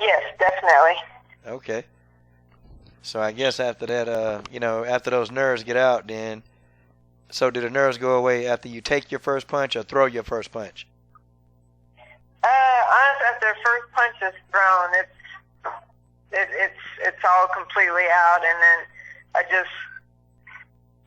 Yes, definitely. Okay. So I guess after that, after those nerves get out, then, so do the nerves go away after you take your first punch or throw your first punch? Honestly, after the first punch is thrown, it's all completely out, and then I just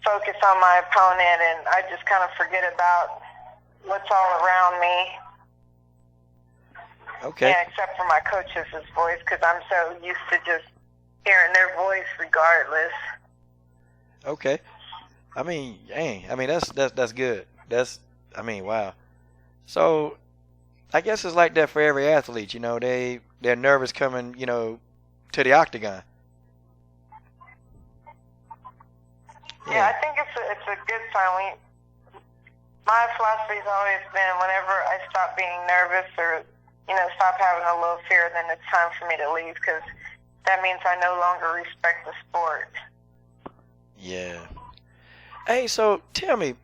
focus on my opponent, and I just kind of forget about what's all around me. Okay. Yeah, except for my coach's voice, because I'm so used to just hearing their voice regardless. Okay. I mean, dang. I mean, that's good. Wow. So I guess it's like that for every athlete. They're nervous coming, to the octagon. Yeah, I think it's a good sign. My philosophy's always been whenever I stop being nervous or stop having a little fear, then it's time for me to leave, because that means I no longer respect the sport. Yeah. Hey, so tell me,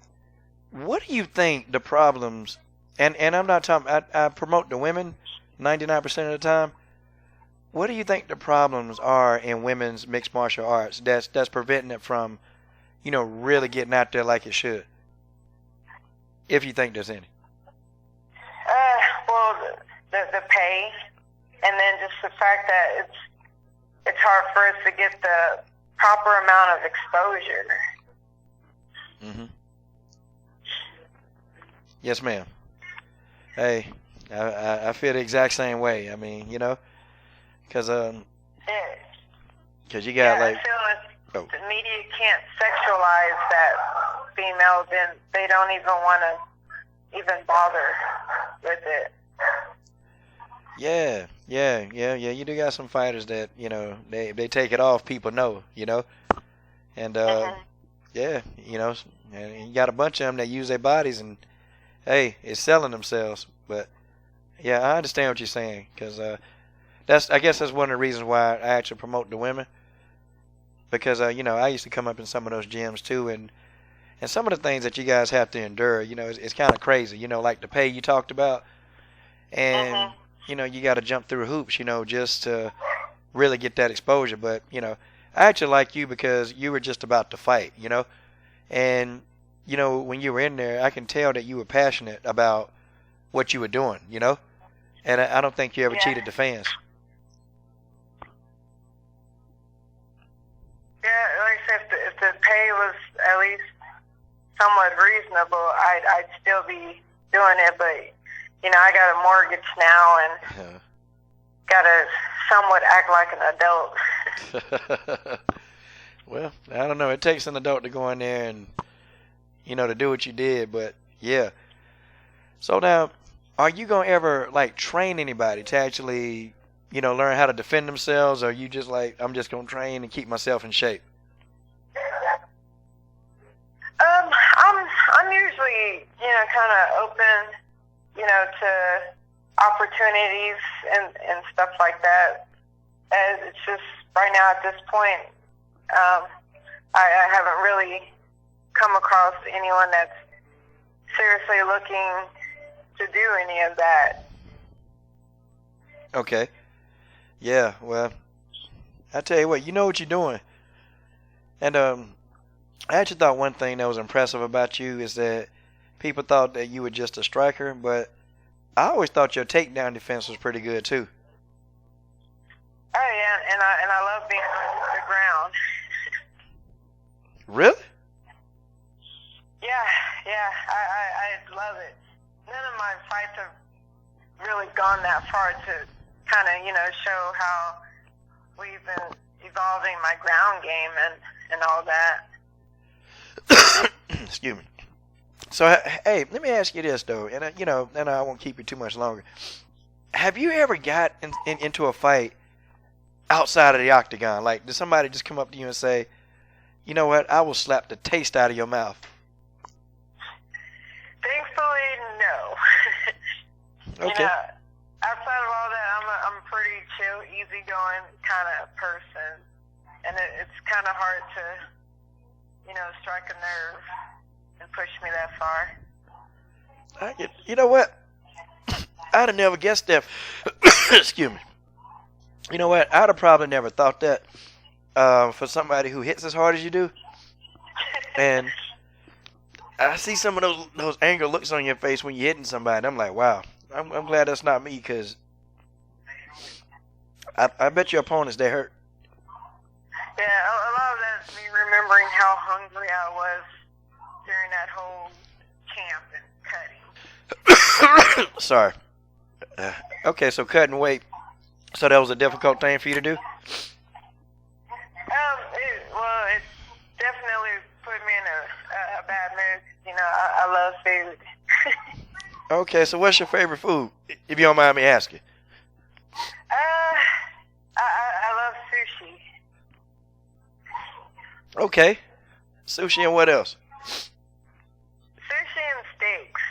what do you think the problems? And I'm not talking. I promote the women 99% of the time. What do you think the problems are in women's mixed martial arts that's preventing it from, really getting out there like it should? If you think there's any. Well, the pay, and then just the fact that it's hard for us to get the proper amount of exposure. Mhm. Yes, ma'am. Hey, I feel the exact same way. I mean, because Yeah. you got I feel if the media can't sexualize that female, then they don't even want to even bother with it. Yeah. You do got some fighters that they take it off. People know, and yeah, and you got a bunch of them that use their bodies and hey, it's selling themselves. But yeah, I understand what you're saying because I guess that's one of the reasons why I actually promote the women because I used to come up in some of those gyms too and some of the things that you guys have to endure, it's kind of crazy, like the pay you talked about, and you got to jump through hoops, just to really get that exposure. But I actually like you because you were just about to fight, and when you were in there, I can tell that you were passionate about what you were doing, and I don't think you ever cheated the fans. Yeah, like I said, if the pay was at least somewhat reasonable, I'd still be doing it. But I got a mortgage now and got to somewhat act like an adult. Well, I don't know. It takes an adult to go in there and to do what you did. But yeah. So now, are you gonna ever train anybody to actually learn how to defend themselves, or are you just like, I'm just gonna train and keep myself in shape? I'm usually kind of open to opportunities and stuff like that. As it's just right now at this point, I haven't really come across anyone that's seriously looking to do any of that. Okay. Yeah. Well, I tell you what, you know what you're doing, and I actually thought one thing that was impressive about you is that people thought that you were just a striker, but I always thought your takedown defense was pretty good too. Oh yeah, and I love being on the ground. Really? Yeah, I love it. None of my fights have really gone that far to kind of show how we've been evolving my ground game and all that. Excuse me. So, hey, let me ask you this though, and I won't keep you too much longer. Have you ever got into a fight outside of the octagon? Like, did somebody just come up to you and say, "You know what? I will slap the taste out of your mouth"? Thankfully, no. Okay. Outside of all that, I'm a pretty chill, easygoing kind of person, and it's kind of hard to strike a nerve and push me that far. You know what? I'd have never guessed that. Excuse me. You know what? I'd have probably never thought that for somebody who hits as hard as you do. And I see some of those anger looks on your face when you're hitting somebody. I'm like, wow. I'm glad that's not me, because I bet your opponents, they hurt. Yeah, a lot of that's me remembering how hungry I was during that whole camp and cutting. Sorry. Okay, so cutting weight. So that was a difficult thing for you to do? It definitely put me in a bad mood. You know, I love food. Okay, so what's your favorite food, if you don't mind me asking? I love sushi. Okay. Sushi and what else? Sushi and steaks.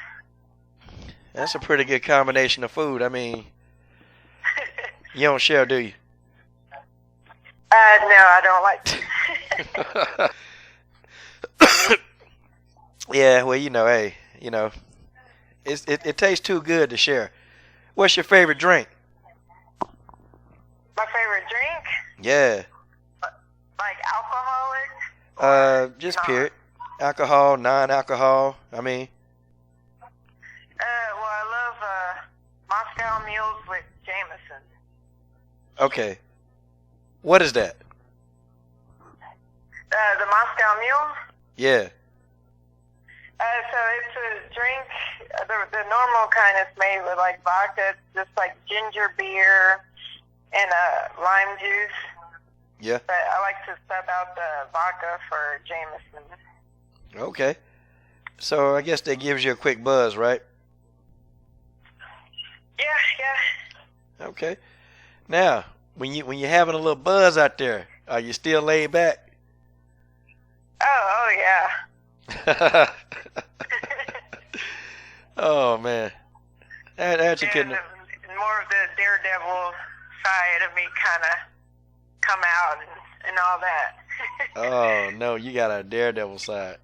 That's a pretty good combination of food. I mean, you don't share, do you? No, I don't like to. Yeah, well, hey, it tastes too good to share. What's your favorite drink? My favorite drink? Yeah. Like alcoholic? Just period. Alcohol, non-alcohol. I mean. Well, I love Moscow mules with Jameson. Okay. What is that? The Moscow Mule? Yeah. So it's a drink, the normal kind is made with like vodka, just like ginger beer and lime juice. Yeah. But I like to sub out the vodka for Jameson. Okay. So I guess that gives you a quick buzz, right? Yeah. Okay. Now, when you're having a little buzz out there, are you still laid back? Oh yeah. Oh man, that you couldn't. More of the daredevil side of me kind of come out and all that. Oh no, you got a daredevil side.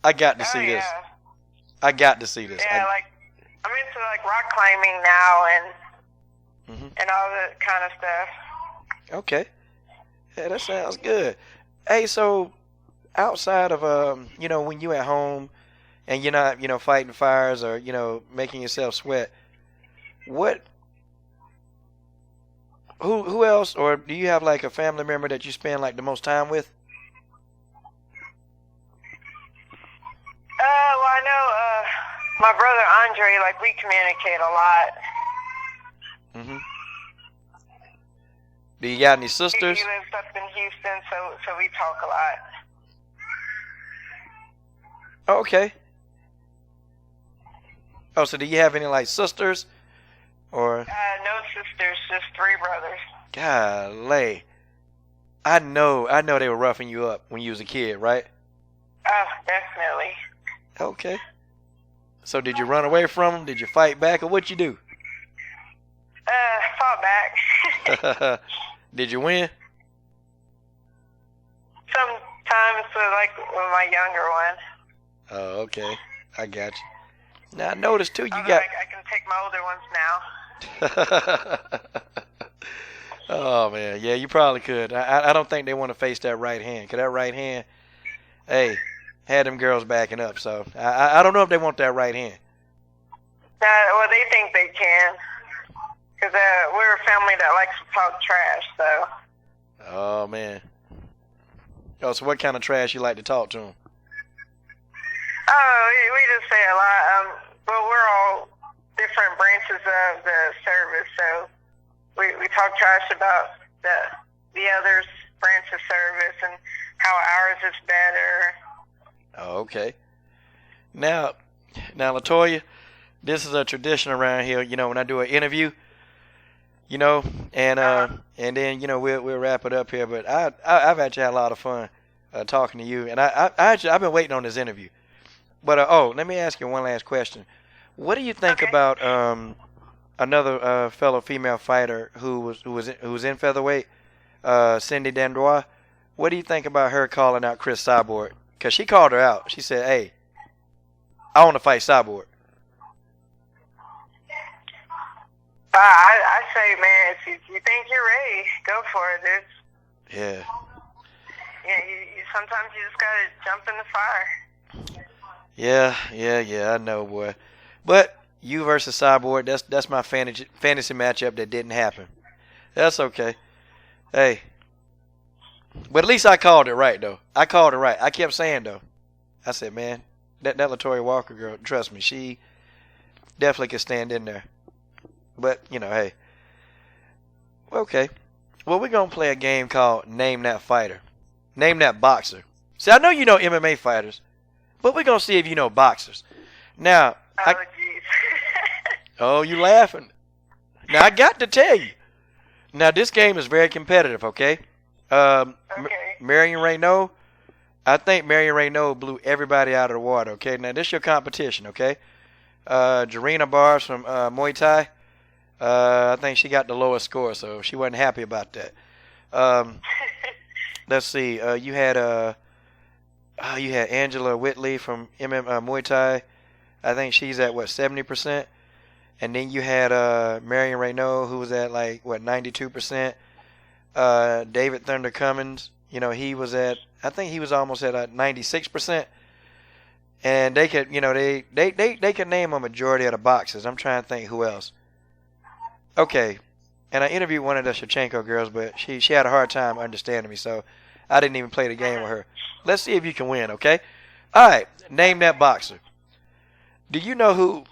I got to see this. I got to see this. Yeah, like I'm into like rock climbing now Mm-hmm. and all that kind of stuff. Okay. Yeah, that sounds good. Hey, so outside of when you at home and you're not, fighting fires or, making yourself sweat, who else, or do you have like a family member that you spend like the most time with? Well, I know my brother Andre, like we communicate a lot. Mhm. Do you got any sisters? He lives up in Houston, so we talk a lot. Okay. Oh, so do you have any like sisters, or? No sisters, just 3 brothers. Golly, I know they were roughing you up when you was a kid, right? Oh, definitely. Okay. So did you run away from them? Did you fight back, or what'd you do? Fought back. Did you win? Sometimes with my younger one. Oh, okay. I got you. Now I noticed too. You got. I can take my older ones now. Oh man, yeah, you probably could. I don't think they want to face that right hand, 'cause that right hand, hey, had them girls backing up. So I don't know if they want that right hand. Well, they think they can. Because we're a family that likes to talk trash, so. Oh, man. Oh, so what kind of trash you like to talk to them? Oh, we just say a lot. Well, we're all different branches of the service, so we talk trash about the others' branch of service and how ours is better. Oh, okay. Now, Latoya, this is a tradition around here. When I do an interview, and then we'll wrap it up here. But I've actually had a lot of fun talking to you, and I've been waiting on this interview. But let me ask you one last question. What do you think about another fellow female fighter who was in featherweight, Cindy Dandois? What do you think about her calling out Chris Cyborg? Because she called her out. She said, "Hey, I want to fight Cyborg." I say, man, if you think you're ready, go for it. Yeah. Yeah, sometimes you just gotta jump in the fire. Yeah, I know, boy. But you versus Cyborg, that's my fantasy matchup that didn't happen. That's okay. Hey. But at least I called it right, though. I called it right. I kept saying, though. I said, man, that Latoya Walker girl, trust me, she definitely could stand in there. But, hey. Okay. Well, we're going to play a game called Name That Fighter. Name That Boxer. See, I know you know MMA fighters, but we're going to see if you know boxers. Now. Oh, jeez. Oh, you laughing. Now, I got to tell you. Now, this game is very competitive, okay? Okay. Marion Renault, I think Marion Renault blew everybody out of the water, okay? Now, this is your competition, okay? Jarena Bars from Muay Thai, I think she got the lowest score, so she wasn't happy about that. Let's see. You had Angela Whitley from Muay Thai. I think she's at, 70%? And then you had Marion Renault, who was at, 92%? David Thunder Cummins, he was at, I think he was almost at 96%. And they could, they could name a majority of the boxers. I'm trying to think who else. Okay. And I interviewed one of the Shevchenko girls, but she had a hard time understanding me, so I didn't even play the game with her. Let's see if you can win, okay? All right. Name that boxer. Do you know who